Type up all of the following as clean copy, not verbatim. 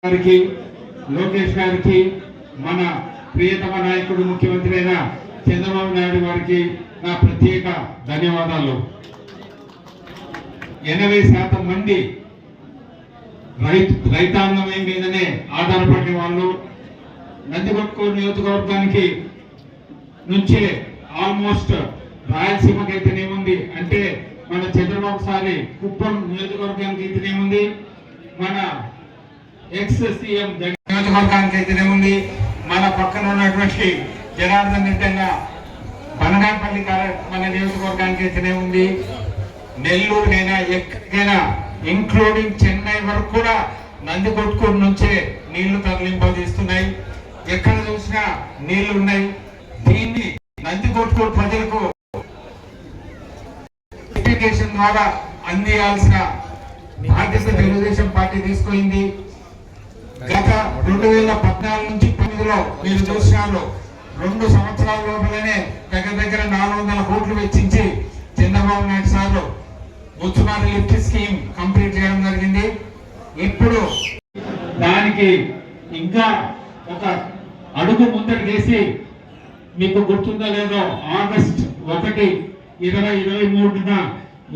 గారికి లోకేష్ గారికి మన ప్రియతమ నాయకుడు ముఖ్యమంత్రి అయిన చంద్రబాబు నాయుడు గారికి నా ప్రత్యేక ధన్యవాదాలు. 80% మంది రైతాంగం మీదనే ఆధారపడే వాళ్ళు నందికొట్కూరు నియోజకవర్గానికి నుంచే ఆల్మోస్ట్ రాయలసీమకి అయితేనేముంది, అంటే మన చంద్రబాబు సారి కుప్పం నియోజకవర్గానికి అయితేనేముంది, మన ఎక్స్ సీఎం నియోజకవర్గానికి అయితేనేముంది, మన పక్కన ఉన్నటువంటి జనార్దన్ రెడ్డి బనగానపల్లి మన నియోజకవర్గానికి అయితేనేముంది, నెల్లూరునైనా ఎక్కడికైనా ఇంక్లూడింగ్ చెన్నై వరకు కూడా నందికొట్కూరు నుంచే నీళ్లు తరలింపజేస్తున్నాయి. ఎక్కడ చూసినా నీళ్లు ఉన్నాయి. దీన్ని నందికొట్కూరు ప్రజలకు ఇరిగేషన్ ద్వారా అందియాల్సిన బాధ్యత తెలుగుదేశం పార్టీ తీసుకుంది. గత 2014 నుంచి 2019లో మీరు చూసినారు, 2 సంవత్సరాల లోపలనే దగ్గర 400 కోట్లు వెచ్చించి Chandrababu Naidu sir Muchumarri lift scheme complete చేయడం జరిగింది. ఇప్పుడు దానికి ఇంకా ఒక అడుగు ముందడు వేసి, మీకు గుర్తుందో లేదో, ఆగస్ట్ 1, 2023న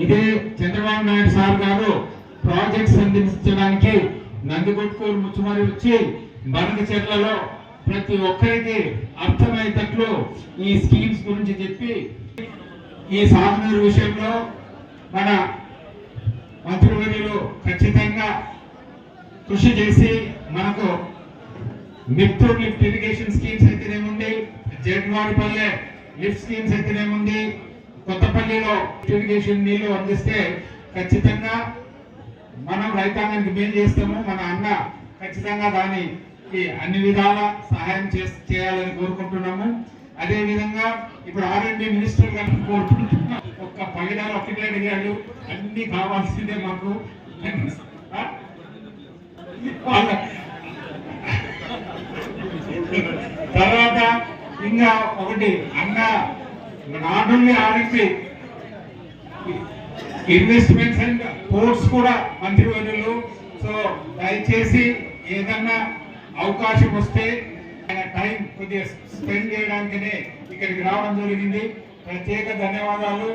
ఇదే చంద్రబాబు నాయుడు సార్ గారు ప్రాజెక్ట్స్ అందించడానికి నందికొట్కూరు ముచ్చుమారి వచ్చి బనకచెర్లలో ప్రతి ఒక్కరికి అర్థమయ్యేటట్లు ఈ స్కీమ్స్ గురించి చెప్పి, ఈ సాగునీరు విషయంలో మన మంత్రివర్యులు ఖచ్చితంగా కృషి చేసి మనకు మిత్తూరు లిఫ్ట్ ఇరిగేషన్ స్కీమ్స్ అయితేనేముంది, జడ్వాడిపల్లె లిఫ్ట్ స్కీమ్స్ అయితేనేముంది, కొత్తపల్లిలో ఇరిగేషన్ నీళ్లు అందిస్తే ఖచ్చితంగా మనం రైతాంగానికి మేలు చేస్తాము. మన అన్న ఖచ్చితంగా దానికి అన్ని విధాల సహాయం చేయాలని కోరుకుంటున్నాము. అదే విధంగా ఇప్పుడు R&D మినిస్టర్ గారిని కోరుకుంటున్నాం. ఒక్క పగిడాలు ఒకటే అడిగాడు, అన్ని కావాల్సిందే మాకు. తర్వాత ఇంకా ఒకటి అన్న, not only R&D, investments and ports కూడా మంత్రివర్యులు. సో దయచేసి ఏదన్నా అవకాశం వస్తే ఆయన టైం కొద్దిగా స్పెండ్ చేయడానికనే ఇక్కడికి రావడం జరిగింది. ప్రత్యేక ధన్యవాదాలు.